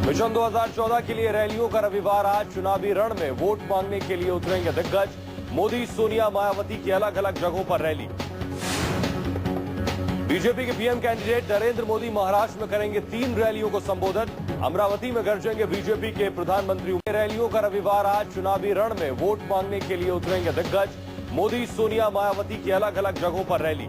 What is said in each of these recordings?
Mission 2014 के लिए रैलियों का रविवार आज चुनावी रण में वोट मांगने के लिए उतरेंगे दिग्गज। मोदी, सोनिया, मायावती की अलग अलग जगहों पर रैली। बीजेपी के पीएम कैंडिडेट नरेंद्र मोदी महाराष्ट्र में करेंगे 3 रैलियों को संबोधित। अमरावती में गरजेंगे बीजेपी के प्रधानमंत्री। रैलियों का रविवार आज चुनावी रण में वोट मांगने के लिए उतरेंगे दिग्गज। मोदी, सोनिया, मायावती की अलग अलग जगहों पर रैली।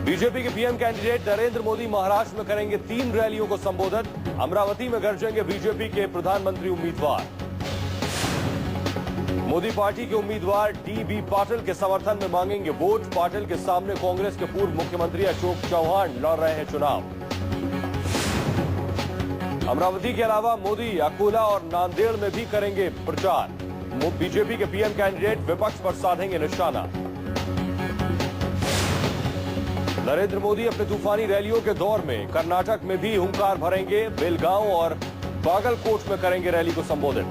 बीजेपी के पीएम कैंडिडेट नरेंद्र मोदी महाराष्ट्र में करेंगे 3 रैलियों को संबोधित। अमरावती में गरजेंगे बीजेपी के प्रधानमंत्री उम्मीदवार। मोदी पार्टी के उम्मीदवार डी.बी. पाटिल के समर्थन में मांगेंगे वोट। पाटिल के सामने कांग्रेस के पूर्व मुख्यमंत्री अशोक चौहान लड़ रहे हैं चुनाव। अमरावती के अलावा मोदी अकोला और नांदेड़ में भी करेंगे प्रचार। बीजेपी के पीएम कैंडिडेट विपक्ष पर साधेंगे निशाना। नरेंद्र मोदी अपने तूफानी रैलियों के दौर में कर्नाटक में भी हुंकार भरेंगे। बेलगांव और बागलकोट में करेंगे रैली को संबोधित।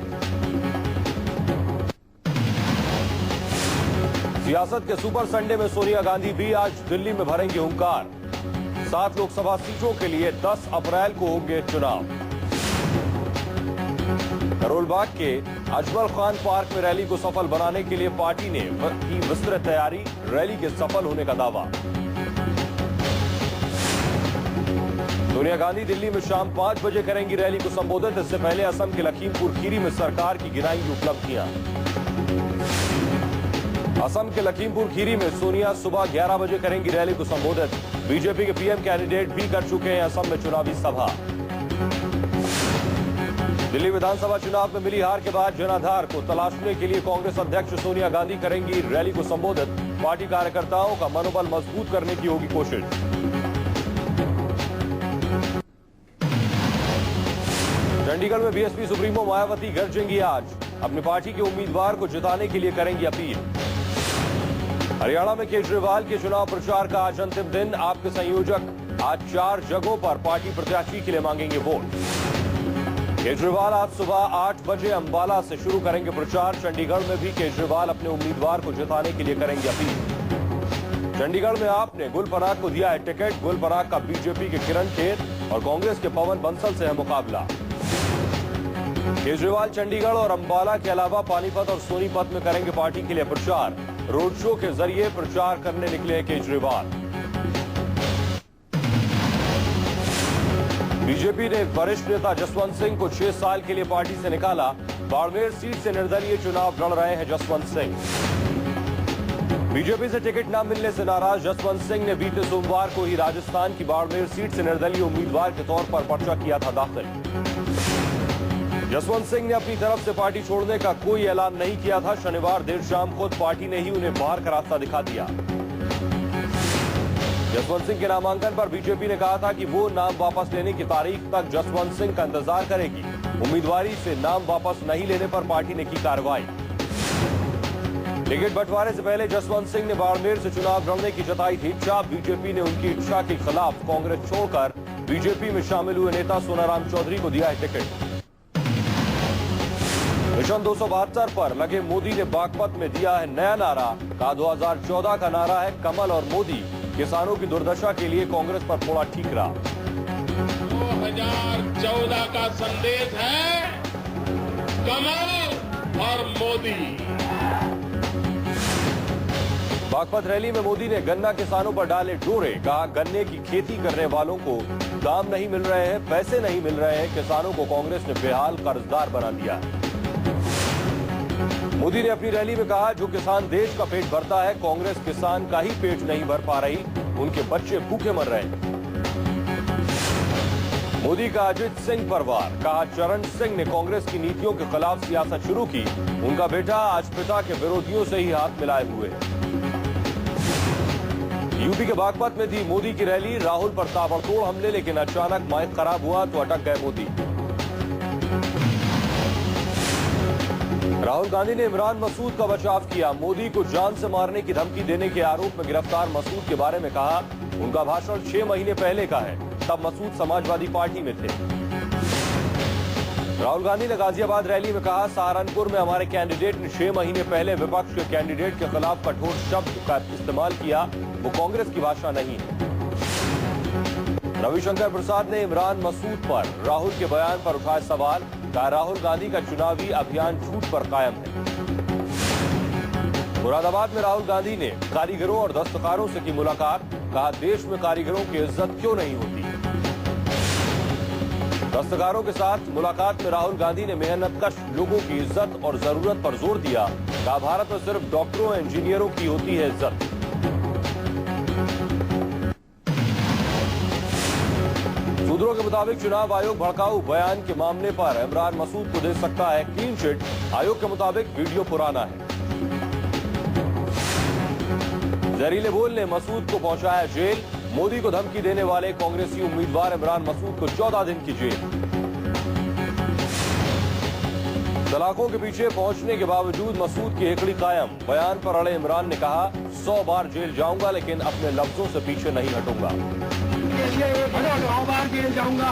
सियासत के सुपर संडे में सोनिया गांधी भी आज दिल्ली में भरेंगे हुंकार। 7 लोकसभा सीटों के लिए 10 अप्रैल को होंगे चुनाव। करोलबाग के अजमल खान पार्क में रैली को सफल बनाने के लिए पार्टी ने की विस्तृत तैयारी। रैली के सफल होने का दावा। सोनिया गांधी दिल्ली में शाम 5 बजे करेंगी रैली को संबोधित। इससे पहले असम के लखीमपुर खीरी में सरकार की गिनाएंगी उपलब्धियां। असम के लखीमपुर खीरी में सोनिया सुबह 11 बजे करेंगी रैली को संबोधित। बीजेपी के पीएम कैंडिडेट भी कर चुके हैं असम में चुनावी सभा। दिल्ली विधानसभा चुनाव में मिली हार के बाद जनाधार को तलाशने के लिए कांग्रेस अध्यक्ष सोनिया गांधी करेंगी रैली को संबोधित। पार्टी कार्यकर्ताओं का मनोबल मजबूत करने की होगी कोशिश। चंडीगढ़ में बीएसपी सुप्रीमो मायावती गरजेंगी आज। अपनी पार्टी के उम्मीदवार को जिताने के लिए करेंगी अपील। हरियाणा में केजरीवाल के चुनाव प्रचार का आज अंतिम दिन। आपके संयोजक आज 4 जगहों पर पार्टी प्रत्याशी के लिए मांगेंगे वोट। केजरीवाल आज सुबह 8 बजे अंबाला से शुरू करेंगे प्रचार। चंडीगढ़ में भी केजरीवाल अपने उम्मीदवार को जिताने के लिए करेंगे अपील। चंडीगढ़ में आपने गुल पराग को दिया है टिकट। गुल पराग का बीजेपी के किरण खेर और कांग्रेस के पवन बंसल से है मुकाबला। केजरीवाल चंडीगढ़ और अंबाला के अलावा पानीपत और सोनीपत में करेंगे पार्टी के लिए प्रचार। रोड शो के जरिए प्रचार करने निकले हैं केजरीवाल। बीजेपी ने वरिष्ठ नेता जसवंत सिंह को 6 साल के लिए पार्टी से निकाला। बाड़मेर सीट से निर्दलीय चुनाव लड़ रहे हैं जसवंत सिंह। बीजेपी से टिकट न मिलने से नाराज जसवंत सिंह ने बीते सोमवार को ही राजस्थान की बाड़मेर सीट से निर्दलीय उम्मीदवार के तौर पर पर्चा किया था दाखिल। जसवंत सिंह ने अपनी तरफ से पार्टी छोड़ने का कोई ऐलान नहीं किया था। शनिवार देर शाम खुद पार्टी ने ही उन्हें बाहर का रास्ता दिखा दिया। जसवंत सिंह के नामांकन पर बीजेपी ने कहा था कि वो नाम वापस लेने की तारीख तक जसवंत सिंह का इंतजार करेगी। उम्मीदवारी से नाम वापस नहीं लेने पर पार्टी ने की कार्रवाई। टिकट बंटवारे से पहले जसवंत सिंह ने बाड़मेर से चुनाव लड़ने की जताई थी इच्छा। बीजेपी ने उनकी इच्छा के खिलाफ कांग्रेस छोड़कर बीजेपी में शामिल हुए नेता सोनाराम चौधरी को दिया है टिकट। मिशन 272 पर लगे मोदी ने बागपत में दिया है नया नारा। कहा 2014 का नारा है कमल और मोदी। किसानों की दुर्दशा के लिए कांग्रेस पर फोड़ा ठीकरा। 2014 का संदेश है कमल और मोदी। बागपत रैली में मोदी ने गन्ना किसानों पर डाले डोरे। कहा गन्ने की खेती करने वालों को दाम नहीं मिल रहे हैं, पैसे नहीं मिल रहे हैं। किसानों को कांग्रेस ने बेहाल कर्जदार बना दिया। मोदी ने अपनी रैली में कहा जो किसान देश का पेट भरता है, कांग्रेस किसान का ही पेट नहीं भर पा रही। उनके बच्चे भूखे मर रहे हैं। मोदी का अजित सिंह परिवार। कहा चरण सिंह ने कांग्रेस की नीतियों के खिलाफ सियासत शुरू की। उनका बेटा आज पिता के विरोधियों से ही हाथ मिलाए हुए है। यूपी के बागपत में थी मोदी की रैली। राहुल पर ताबड़तोड़ हमले, लेकिन अचानक माइक खराब हुआ तो अटक गए मोदी। राहुल गांधी ने इमरान मसूद का बचाव किया। मोदी को जान से मारने की धमकी देने के आरोप में गिरफ्तार मसूद के बारे में कहा उनका भाषण 6 महीने पहले का है, तब मसूद समाजवादी पार्टी में थे। राहुल गांधी ने गाजियाबाद रैली में कहा सहारनपुर में हमारे कैंडिडेट ने 6 महीने पहले विपक्ष के कैंडिडेट के खिलाफ कठोर शब्द का इस्तेमाल किया। वो कांग्रेस की भाषा नहीं है। रविशंकर प्रसाद ने इमरान मसूद पर राहुल के बयान पर उठाए सवाल। कहा राहुल गांधी का चुनावी अभियान झूठ पर कायम है। मुरादाबाद में राहुल गांधी ने कारीगरों और दस्तकारों से की मुलाकात। कहा देश में कारीगरों की इज्जत क्यों नहीं होती। दस्तकारों के साथ मुलाकात में राहुल गांधी ने मेहनतकश लोगों की इज्जत और जरूरत पर जोर दिया। कहा भारत में सिर्फ डॉक्टरों और इंजीनियरों की होती है इज्जत। सूत्रों के मुताबिक चुनाव आयोग भड़काऊ बयान के मामले पर इमरान मसूद को दे सकता है क्लीन चिट। आयोग के मुताबिक वीडियो पुराना है। जहरीले बोल ने मसूद को पहुंचाया जेल। मोदी को धमकी देने वाले कांग्रेसी उम्मीदवार इमरान मसूद को 14 दिन की जेल। सलाखों के पीछे पहुंचने के बावजूद मसूद की हेकड़ी कायम। बयान पर अड़े इमरान ने कहा 100 बार जेल जाऊंगा लेकिन अपने लफ्जों से पीछे नहीं हटूंगा। 100 बार जेल जाऊंगा।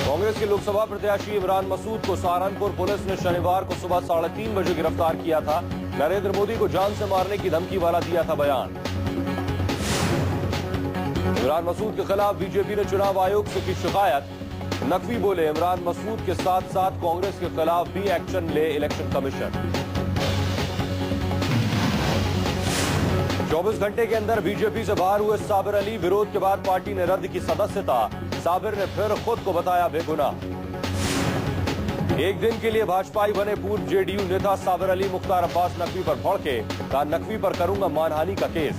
कांग्रेस के लोकसभा प्रत्याशी इमरान मसूद को सहारनपुर पुलिस ने शनिवार को सुबह 3:30 बजे गिरफ्तार किया था। नरेंद्र मोदी को जान से मारने की धमकी वाला दिया था बयान। इमरान मसूद के खिलाफ बीजेपी ने चुनाव आयोग से की शिकायत। नकवी बोले इमरान मसूद के साथ साथ कांग्रेस के खिलाफ भी एक्शन ले इलेक्शन कमीशन। 24 घंटे के अंदर बीजेपी से बाहर हुए साबिर अली। विरोध के बाद पार्टी ने रद्द की सदस्यता। साबिर ने फिर खुद को बताया बेगुनाह। एक दिन के लिए भाजपाई बने पूर्व जेडीयू नेता साबिर अली मुख्तार अब्बास नकवी पर भड़के। कहा नकवी पर करूंगा मानहानि का केस।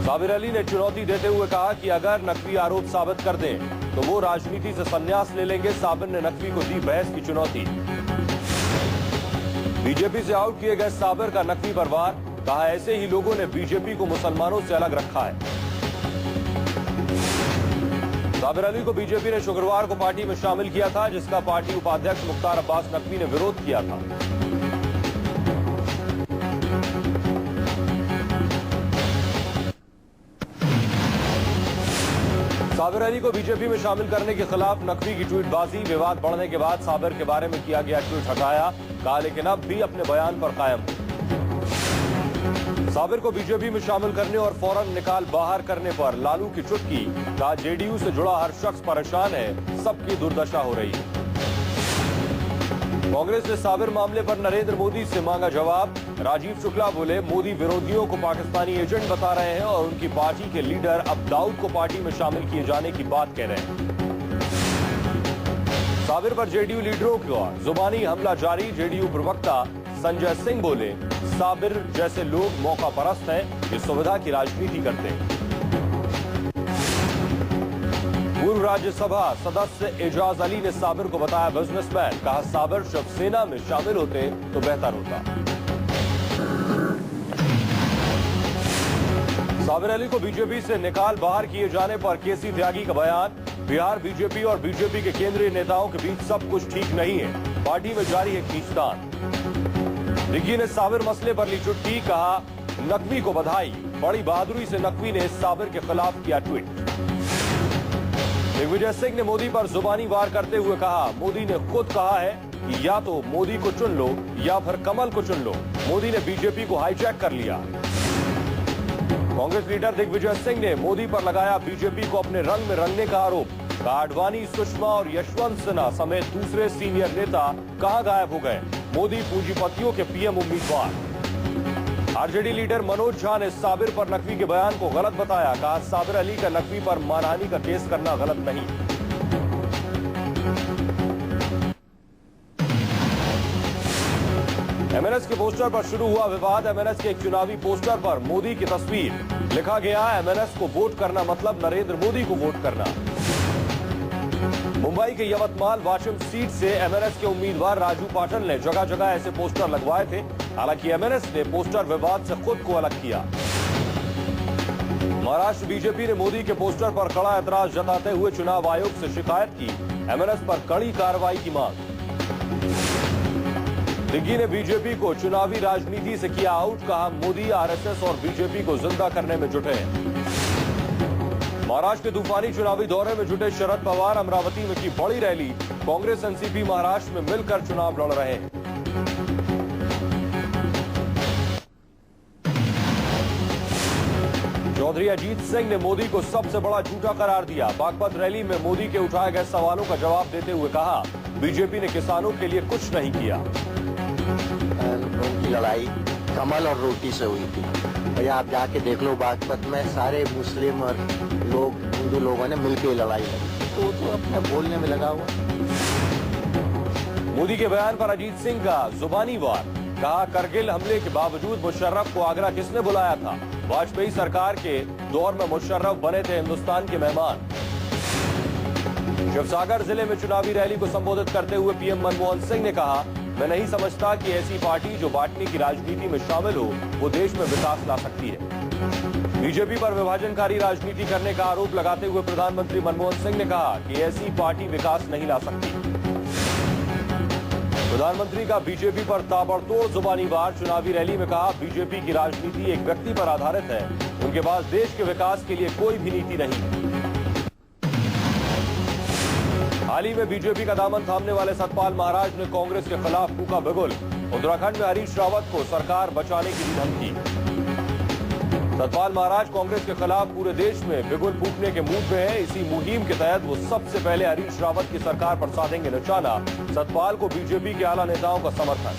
साबिर अली ने चुनौती देते हुए कहा कि अगर नकवी आरोप साबित कर दें तो वो राजनीति से संन्यास ले लेंगे। साबिर ने नकवी को दी बहस की चुनौती। बीजेपी से आउट किए गए साबिर का नकवी पर वार। कहा ऐसे ही लोगों ने बीजेपी को मुसलमानों से अलग रखा है। साबिर अली को बीजेपी ने शुक्रवार को पार्टी में शामिल किया था, जिसका पार्टी उपाध्यक्ष मुख्तार अब्बास नकवी ने विरोध किया था। साबिर अली को बीजेपी में शामिल करने के खिलाफ नकवी की ट्वीटबाजी। विवाद बढ़ने के बाद साबिर के बारे में किया गया ट्वीट हटाया। कहा लेकिन अब भी अपने बयान पर कायम। साबिर को बीजेपी में शामिल करने और फौरन निकाल बाहर करने पर लालू की चुटकी। कहा जेडीयू से जुड़ा हर शख्स परेशान है, सबकी दुर्दशा हो रही है। कांग्रेस ने साबिर मामले पर नरेंद्र मोदी से मांगा जवाब। राजीव शुक्ला बोले मोदी विरोधियों को पाकिस्तानी एजेंट बता रहे हैं और उनकी पार्टी के लीडर अब दाऊद को पार्टी में शामिल किए जाने की बात कह रहे हैं। साबिर पर जेडीयू लीडरों का जुबानी हमला जारी। जेडीयू प्रवक्ता संजय सिंह बोले साबिर जैसे लोग मौका परस्त हैं, ये सुविधा की राजनीति करते हैं। पूर्व राज्यसभा सदस्य एजाज अली ने साबिर को बताया बिजनेसमैन। कहा साबिर शिवसेना में शामिल होते तो बेहतर होता। साबिर अली को बीजेपी से निकाल बाहर किए जाने पर केसी त्यागी का बयान। बिहार बीजेपी और बीजेपी के केंद्रीय नेताओं के बीच सब कुछ ठीक नहीं है, पार्टी में जारी है खींचतान। रिग्गी ने साबिर मसले पर ली चुटकी। कहा नकवी को बधाई। बड़ी बहादुरी से नकवी ने साबिर के खिलाफ किया ट्वीट। दिग्विजय सिंह ने मोदी पर जुबानी वार करते हुए कहा मोदी ने खुद कहा है कि या तो मोदी को चुन लो या फिर कमल को चुन लो। मोदी ने बीजेपी को हाईजैक कर लिया। कांग्रेस लीडर दिग्विजय सिंह ने मोदी पर लगाया बीजेपी को अपने रंग में रंगने का आरोप। कहा आडवाणी, सुषमा और यशवंत सिन्हा समेत दूसरे सीनियर नेता कहां गायब हो गए। मोदी पूंजीपतियों के पीएम उम्मीदवार। आरजेडी लीडर मनोज झा ने साबिर पर नकवी के बयान को गलत बताया। कहा साबिर अली का नकवी पर मानहानि का केस करना गलत नहीं। एमएनएस के पोस्टर पर शुरू हुआ विवाद। एमएनएस के एक चुनावी पोस्टर पर मोदी की तस्वीर। लिखा गया एमएनएस को वोट करना मतलब नरेंद्र मोदी को वोट करना। मुंबई के यवतमाल वाशिम सीट से एमएनएस के उम्मीदवार राजू पाटिल ने जगह जगह ऐसे पोस्टर लगवाए थे। हालांकि एमएनएस ने पोस्टर विवाद से खुद को अलग किया। महाराष्ट्र बीजेपी ने मोदी के पोस्टर पर कड़ा ऐतराज जताते हुए चुनाव आयोग से शिकायत की। एमएनएस पर कड़ी कार्रवाई की मांग। दिग्गी ने बीजेपी को चुनावी राजनीति से किया आउट। कहा मोदी आरएसएस और बीजेपी को जिंदा करने में जुटे हैं। महाराष्ट्र के तूफानी चुनावी दौरे में जुटे शरद पवार अमरावती में की बड़ी रैली। कांग्रेस एनसीपी महाराष्ट्र में मिलकर चुनाव लड़ रहे हैं। चौधरी अजीत सिंह ने मोदी को सबसे बड़ा झूठा करार दिया। बागपत रैली में मोदी के उठाए गए सवालों का जवाब देते हुए कहा, बीजेपी ने किसानों के लिए कुछ नहीं किया। उनकी लड़ाई कमल और रोटी से हुई थी। भैया आप जाके देख लो, बागपत में सारे मुस्लिम और लोग, हिंदू लोगों ने मिलकर लड़ाई लड़ी, तो अपने बोलने में लगा हुआ। मोदी के बयान पर अजीत सिंह का जुबानी वार, कहा करगिल हमले के बावजूद मुशर्रफ को आगरा किसने बुलाया था? वाजपेयी सरकार के दौर में मुशर्रफ बने थे हिंदुस्तान के मेहमान। शिवसागर जिले में चुनावी रैली को संबोधित करते हुए पीएम मनमोहन सिंह ने कहा, मैं नहीं समझता कि ऐसी पार्टी जो बांटने की राजनीति में शामिल हो वो देश में विकास ला सकती है। बीजेपी पर विभाजनकारी राजनीति करने का आरोप लगाते हुए प्रधानमंत्री मनमोहन सिंह ने कहा कि ऐसी पार्टी विकास नहीं ला सकती। प्रधानमंत्री का बीजेपी पर ताबड़तोड़ जुबानी वार, चुनावी रैली में कहा, बीजेपी की राजनीति एक व्यक्ति पर आधारित है, उनके पास देश के विकास के लिए कोई भी नीति नहीं। हाल ही में बीजेपी का दामन थामने वाले सतपाल महाराज ने कांग्रेस के खिलाफ फूका बिगुल। उत्तराखंड में हरीश रावत को सरकार बचाने की दी धमकी। सतपाल महाराज कांग्रेस के खिलाफ पूरे देश में बिगुल फूकने के मूड में है। इसी मुहिम के तहत वो सबसे पहले हरीश रावत की सरकार पर साधेंगे निशाना। सतपाल को बीजेपी के आला नेताओं का समर्थन।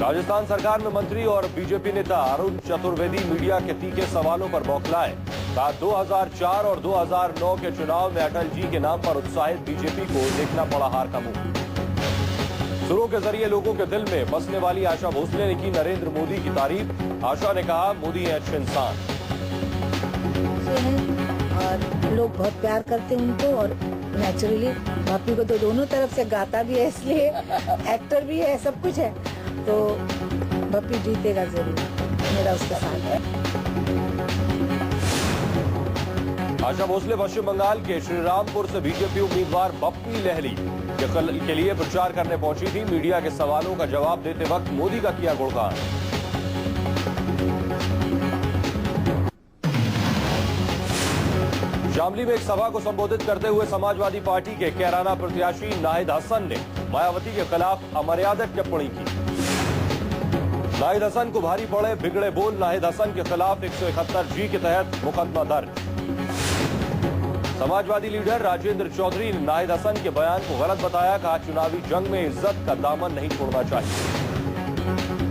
राजस्थान सरकार में मंत्री और बीजेपी नेता अरुण चतुर्वेदी मीडिया के तीखे सवालों पर बौखलाए। कहा, 2004 और 2009 के चुनाव में अटल जी के नाम पर उत्साहित बीजेपी को देखना पड़ा हार का मुंह। सुरों के जरिए लोगों के दिल में बसने वाली आशा भोसले ने की नरेंद्र मोदी की तारीफ। आशा ने कहा, मोदी है अच्छे इंसान और लोग बहुत प्यार करते हैं उनको, और नेचुरली बापी को तो दोनों तरफ से गाता भी है, इसलिए एक्टर भी है, सब कुछ है, तो बापी जीतेगा जरूर, मेरा उसके साथ है। आशा भोसले पश्चिम बंगाल के श्रीरामपुर से बीजेपी उम्मीदवार बप्पी लहरी के लिए प्रचार करने पहुंची थी। मीडिया के सवालों का जवाब देते वक्त मोदी का किया गुणगान। शामली में एक सभा को संबोधित करते हुए समाजवादी पार्टी के कैराना प्रत्याशी नाहिद हसन ने मायावती के खिलाफ अमर्यादित टिप्पणी की। नाहिद हसन को भारी पड़े बिगड़े बोल। नाहिद हसन के खिलाफ 171G के तहत मुकदमा दर्ज। समाजवादी लीडर राजेंद्र चौधरी ने नाहिद हसन के बयान को गलत बताया। कहा, चुनावी जंग में इज्जत का दामन नहीं छोड़ना चाहिए।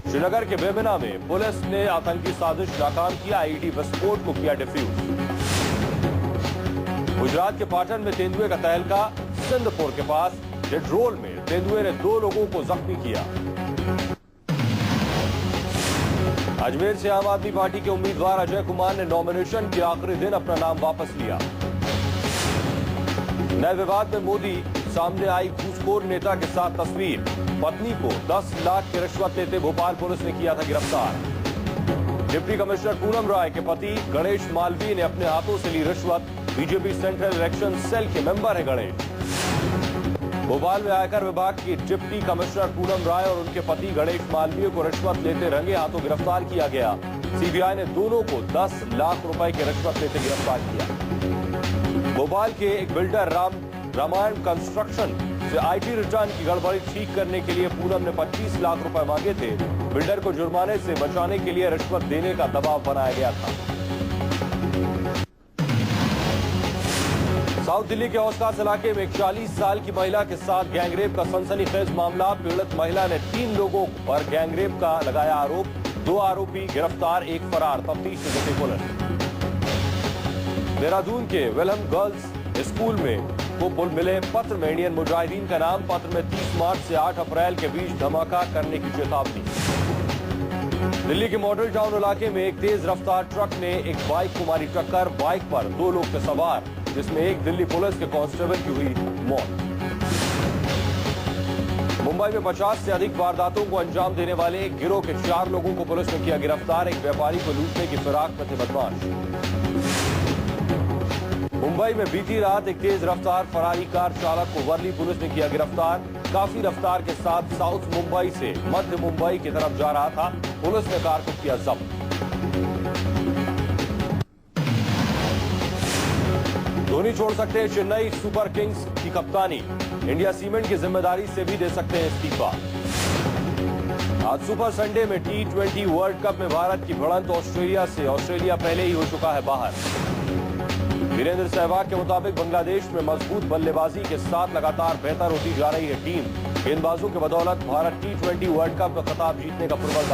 श्रीनगर के बेमिना में पुलिस ने आतंकी साजिश नाकाम किया। आईईडी विस्फोट को किया डिफ्यूज। गुजरात के पाटन में तेंदुए का तहलका। सिंधपुर के पास डिडरोल में तेंदुए ने 2 लोगों को जख्मी किया। अजमेर से आम आदमी पार्टी के उम्मीदवार अजय कुमार ने नॉमिनेशन के आखिरी दिन अपना नाम वापस लिया। नए विवाद में मोदी सामने आई घूसखोर नेता के साथ तस्वीर। पत्नी को 10 लाख की रिश्वत लेते भोपाल पुलिस ने किया था गिरफ्तार। डिप्टी कमिश्नर पूनम राय के पति गणेश मालवीय ने अपने हाथों से ली रिश्वत। बीजेपी सेंट्रल इलेक्शन सेल के मेंबर है गणेश। भोपाल में आयकर विभाग की डिप्टी कमिश्नर पूनम राय और उनके पति गणेश मालवीय को रिश्वत लेते रंगे हाथों गिरफ्तार किया गया। सीबीआई ने दोनों को 10 लाख रुपए की रिश्वत लेते गिरफ्तार किया। भोपाल के एक बिल्डर रामायण कंस्ट्रक्शन से आईटी रिटर्न की गड़बड़ी ठीक करने के लिए पूनम ने 25 लाख रुपए मांगे थे। बिल्डर को जुर्माने से बचाने के लिए रिश्वत देने का दबाव बनाया गया था। साउथ दिल्ली के औस्तास इलाके में एक 40 साल की महिला के साथ गैंगरेप का सनसनीखेज मामला। पीड़ित महिला ने 3 लोगों पर गैंगरेप का लगाया आरोप। 2 आरोपी गिरफ्तार, 1 फरार। तफ्तीश में जुटी पुलिस। देहरादून के विल्हम गर्ल्स स्कूल में को मिले पत्र में इंडियन मुजाहिदीन का नाम। पत्र में 30 मार्च से 8 अप्रैल के बीच धमाका करने की चेतावनी। दिल्ली के मॉडल टाउन इलाके में एक तेज रफ्तार ट्रक ने एक बाइक को मारी टक्कर। बाइक पर 2 लोग थे सवार, जिसमें एक दिल्ली पुलिस के कांस्टेबल की हुई मौत। मुंबई में 50 से अधिक वारदातों को अंजाम देने वाले एक गिरोह के 4 लोगों को पुलिस ने किया गिरफ्तार। एक व्यापारी को लूटने की फिराक में थे बदमाश। मुंबई में बीती रात एक तेज रफ्तार फरारी कार चालक को वर्ली पुलिस ने किया गिरफ्तार। काफी रफ्तार के साथ साउथ मुंबई से मध्य मुंबई की तरफ जा रहा था। पुलिस ने कार को किया जब्त। धोनी छोड़ सकते हैं चेन्नई सुपर किंग्स की कप्तानी। इंडिया सीमेंट की जिम्मेदारी से भी दे सकते हैं इस्तीफा। आज सुपर संडे में T20 वर्ल्ड कप में भारत की भिड़ंत ऑस्ट्रेलिया से। ऑस्ट्रेलिया पहले ही हो चुका है बाहर। वीरेंद्र सहवाग के मुताबिक बांग्लादेश में मजबूत बल्लेबाजी के साथ लगातार बेहतर होती जा रही है टीम। गेंदबाजों के बदौलत भारत T20 वर्ल्ड कप का खिताब जीतने का पूर्वाधार